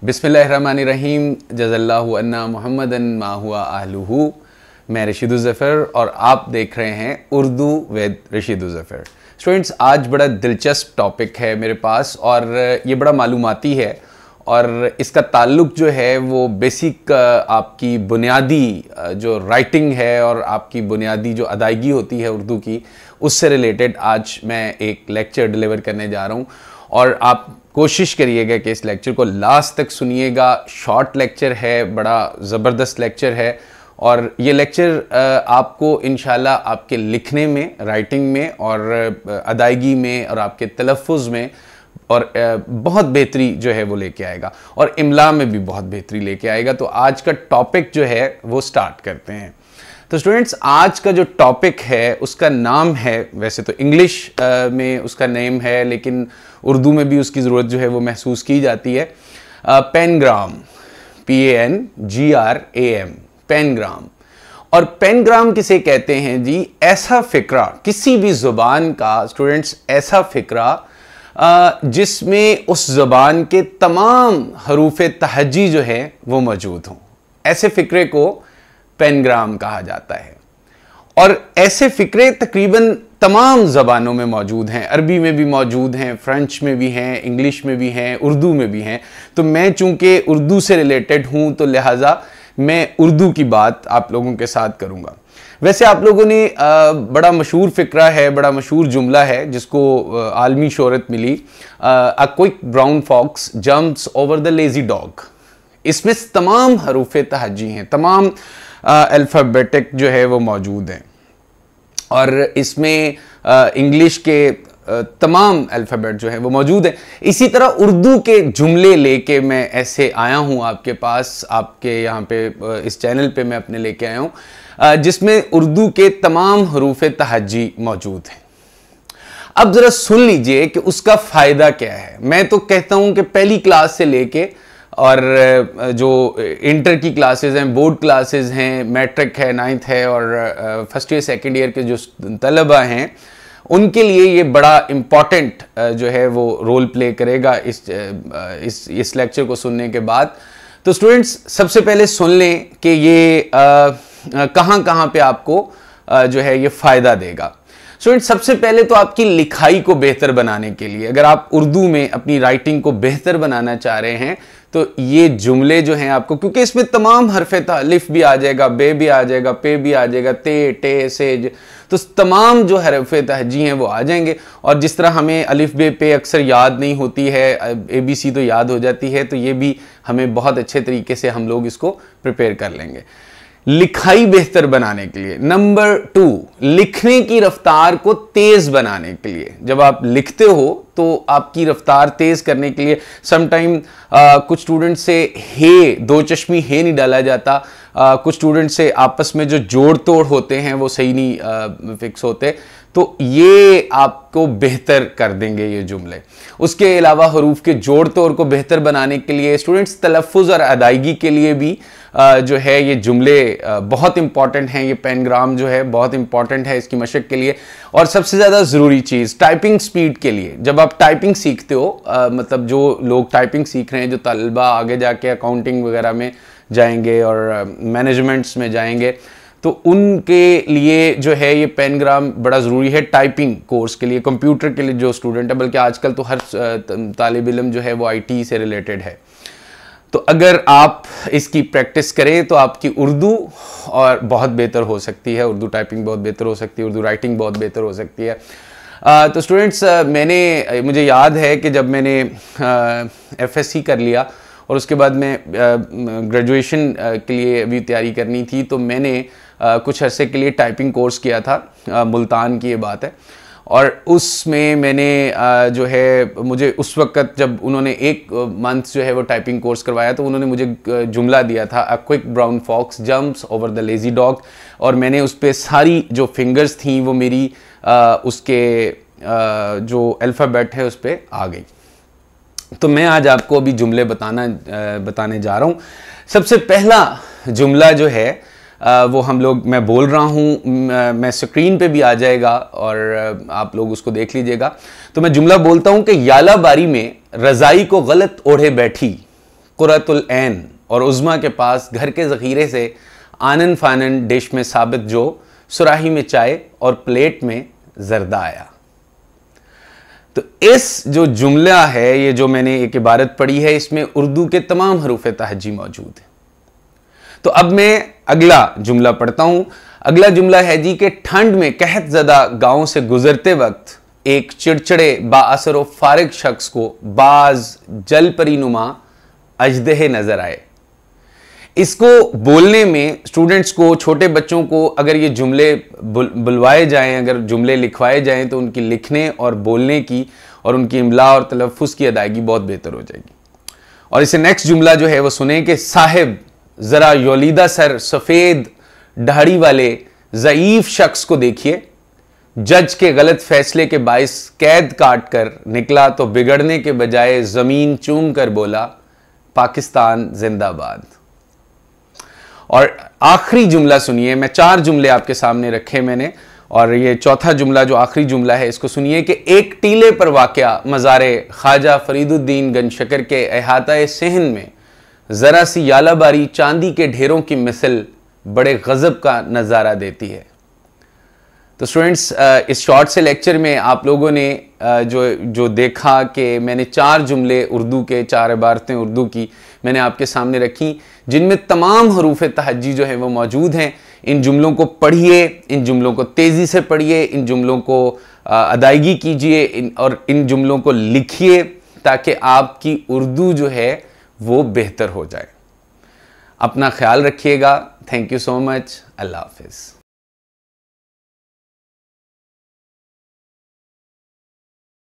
बिस्मिल्लाहिर्रहमानिर्रहीम जज़ल्लाहु अन्ना मुहम्मदन मा हुआ आहलुहु। मैं रशीद ज़फ़र और आप देख रहे हैं उर्दू विद रशीद ज़फ़र। स्टूडेंट्स, आज बड़ा दिलचस्प टॉपिक है मेरे पास और ये बड़ा मालूमाती है और इसका ताल्लुक़ जो है वो बेसिक आपकी बुनियादी जो राइटिंग है और आपकी बुनियादी जो अदायगी होती है उर्दू की, उससे रिलेटेड आज मैं एक लेक्चर डिलीवर करने जा रहा हूँ और आप कोशिश करिएगा कि इस लेक्चर को लास्ट तक सुनिएगा। शॉर्ट लेक्चर है, बड़ा ज़बरदस्त लेक्चर है और ये लेक्चर आपको इंशाल्लाह आपके लिखने में, राइटिंग में और अदायगी में और आपके तलफ़ुज़ में और बहुत बेहतरी जो है वो लेके आएगा और इमला में भी बहुत बेहतरी लेके आएगा। तो आज का टॉपिक जो है वो स्टार्ट करते हैं। तो स्टूडेंट्स, आज का जो टॉपिक है उसका नाम है, वैसे तो इंग्लिश में उसका नेम है लेकिन उर्दू में भी उसकी ज़रूरत जो है वो महसूस की जाती है। पैनग्राम, PANGRAM, पैनग्राम। और पैनग्राम किसे कहते हैं जी? ऐसा फ़िक्रा, किसी भी ज़ुबान का स्टूडेंट्स ऐसा फ़िक्रा जिसमें उस ज़ुबान के तमाम हरूफ तहज्जी जो है वो मौजूद हों, ऐसे फ़िक्रे को पैनग्राम कहा जाता है। और ऐसे फ़िक्रे तकरीबन तमाम ज़बानों में मौजूद हैं। अरबी में भी मौजूद हैं, फ़्रेंच में भी हैं, इंग्लिश में भी हैं, उर्दू में भी हैं। तो मैं चूँकि उर्दू से रिलेटेड हूँ तो लिहाजा मैं उर्दू की बात आप लोगों के साथ करूँगा। वैसे आप लोगों ने बड़ा मशहूर फ़िक्रा है, बड़ा मशहूर जुमला है जिसको आलमी शोहरत मिली, a quick brown fox jumps over the lazy dog. इसमें तमाम हरूफ तहज्जी हैं, तमाम अल्फ़ाबेटिक जो है वो मौजूद हैं और इसमें इंग्लिश के तमाम अल्फ़ाबेट जो है वो मौजूद हैं। इसी तरह उर्दू के जुमले लेके मैं ऐसे आया हूँ आपके पास, आपके यहाँ पे इस चैनल पे मैं अपने लेके आया हूँ जिसमें उर्दू के तमाम हरूफ तहज्जी मौजूद हैं। अब ज़रा सुन लीजिए कि उसका फ़ायदा क्या है। मैं तो कहता हूँ कि पहली क्लास से लेके और जो इंटर की क्लासेस हैं, बोर्ड क्लासेस हैं, मैट्रिक है, 9th है और फर्स्ट ईयर सेकंड ईयर के जो तलबा हैं उनके लिए ये बड़ा इम्पॉर्टेंट जो है वो रोल प्ले करेगा इस लेक्चर को सुनने के बाद। तो स्टूडेंट्स, सबसे पहले सुन लें कि ये कहाँ कहाँ पे आपको जो है ये फ़ायदा देगा। स्टूडेंट, सबसे पहले तो आपकी लिखाई को बेहतर बनाने के लिए, अगर आप उर्दू में अपनी राइटिंग को बेहतर बनाना चाह रहे हैं तो ये जुमले जो हैं आपको, क्योंकि इसमें तमाम हरफ़े अलिफ भी आ जाएगा, बे भी आ जाएगा, पे भी आ जाएगा, ते, टे, से, तो तमाम जो हरफ़े तहज्जी हैं वो आ जाएंगे। और जिस तरह हमें अलिफ बे पे अक्सर याद नहीं होती है, ABC तो याद हो जाती है, तो ये भी हमें बहुत अच्छे तरीके से हम लोग इसको प्रिपेयर कर लेंगे। लिखाई बेहतर बनाने के लिए, नंबर 2, लिखने की रफ्तार को तेज बनाने के लिए, जब आप लिखते हो तो आपकी रफ्तार तेज करने के लिए समटाइम कुछ स्टूडेंट से हे, दो चश्मी हे नहीं डाला जाता, कुछ स्टूडेंट से आपस में जो जोड़ तोड़ होते हैं वो सही नहीं फिक्स होते, तो ये आपको बेहतर कर देंगे ये जुमले। उसके अलावा हरूफ के जोड़ तोड़ को बेहतर बनाने के लिए स्टूडेंट्स तलफ़ुज़ और अदायगी के लिए भी जो है ये जुमले बहुत इंपॉर्टेंट हैं। ये पैनग्राम जो है बहुत इंपॉर्टेंट है इसकी मशक़ के लिए। और सबसे ज़्यादा ज़रूरी चीज़ टाइपिंग स्पीड के लिए, जब आप टाइपिंग सीखते हो, मतलब जो लोग टाइपिंग सीख रहे हैं, जो तलबा आगे जाके अकाउंटिंग वगैरह में जाएंगे और मैनेजमेंट्स में जाएंगे, तो उनके लिए जो है ये पैनग्राम बड़ा ज़रूरी है टाइपिंग कोर्स के लिए, कंप्यूटर के लिए जो स्टूडेंट है, बल्कि आजकल तो हर तालिब इल्म जो है वो IT से रिलेटेड है। तो अगर आप इसकी प्रैक्टिस करें तो आपकी उर्दू और बहुत बेहतर हो सकती है, उर्दू टाइपिंग बहुत बेहतर हो सकती है, उर्दू राइटिंग बहुत बेहतर हो सकती है। तो स्टूडेंट्स, मुझे याद है कि जब मैंने FSC कर लिया और उसके बाद मैं ग्रेजुएशन के लिए अभी तैयारी करनी थी, तो मैंने कुछ अरसे के लिए टाइपिंग कोर्स किया था, मुल्तान की ये बात है। और उसमें मैंने जो है, मुझे उस वक़्त जब उन्होंने 1 मंथ जो है वो टाइपिंग कोर्स करवाया तो उन्होंने मुझे जुमला दिया था, a quick brown fox jumps over the lazy dog, और मैंने उस पर सारी जो फिंगर्स थी वो मेरी उसके जो अल्फ़ाबेट है उस पर आ गई। तो मैं आज आपको अभी जुमले बताने जा रहा हूँ। सबसे पहला जुमला जो है वो मैं बोल रहा हूँ, मैं स्क्रीन पे भी आ जाएगा और आप लोग उसको देख लीजिएगा। तो मैं जुमला बोलता हूँ कि याला बारी में रज़ाई को गलत ओढ़े बैठी, कुरतुल ऐन और उज़्मा के पास घर के ज़ख़ीरे से आनन फानन डिश में साबित जो, सुराही में चाय और प्लेट में जर्दा आया। तो इस जो जुमला है, ये जो मैंने एक इबारत पढ़ी है, इसमें उर्दू के तमाम हरूफ तहज्जी मौजूद है। तो अब मैं अगला जुमला पढ़ता हूं। अगला जुमला है जी कि ठंड में कहत ज़दा गांव से गुजरते वक्त एक चिड़चिड़े बाअसर व फारिग शख्स को बाज जल परी नुमा अजदहे नजर आए। इसको बोलने में स्टूडेंट्स को, छोटे बच्चों को अगर ये जुमले बुलवाए जाएं, अगर जुमले लिखवाए जाएं, तो उनकी लिखने और बोलने की और उनकी इमला और तलफ़्फ़ुज़ की अदायगी बहुत बेहतर हो जाएगी। और इसे नेक्स्ट जुमला जो है वो सुने कि साहिब ज़रा यौलीदा सर सफ़ेद दाढ़ी वाले ज़ईफ़ शख्स को देखिए, जज के गलत फैसले के बाइस कैद काट कर निकला तो बिगड़ने के बजाय ज़मीन चूम कर बोला पाकिस्तान जिंदाबाद। और आखिरी जुमला सुनिए, मैं 4 जुमले आपके सामने रखे मैंने, और ये चौथा जुमला जो आखिरी जुमला है इसको सुनिए कि एक टीले पर वाक़या मज़ारे ख्वाजा फरीदुद्दीन गंजशकर के अहाता सेहन में ज़रा सी यालाबारी चांदी के ढेरों की मिसल बड़े गज़ब का नज़ारा देती है। तो स्टूडेंट्स, इस शॉर्ट से लेक्चर में आप लोगों ने जो देखा कि मैंने 4 जुमले उर्दू के, 4 इबारतें उर्दू की मैंने आपके सामने रखी, जिनमें तमाम हरूफ तहज्जी जो है वो मौजूद हैं। इन जुमलों को पढ़िए, इन जुमलों को तेज़ी से पढ़िए, इन जुमलों को अदायगी कीजिए और इन जुमलों को लिखिए ताकि आपकी उर्दू जो है वो बेहतर हो जाए। अपना ख्याल रखिएगा। Thank you so much. अल्लाह हाफिज़।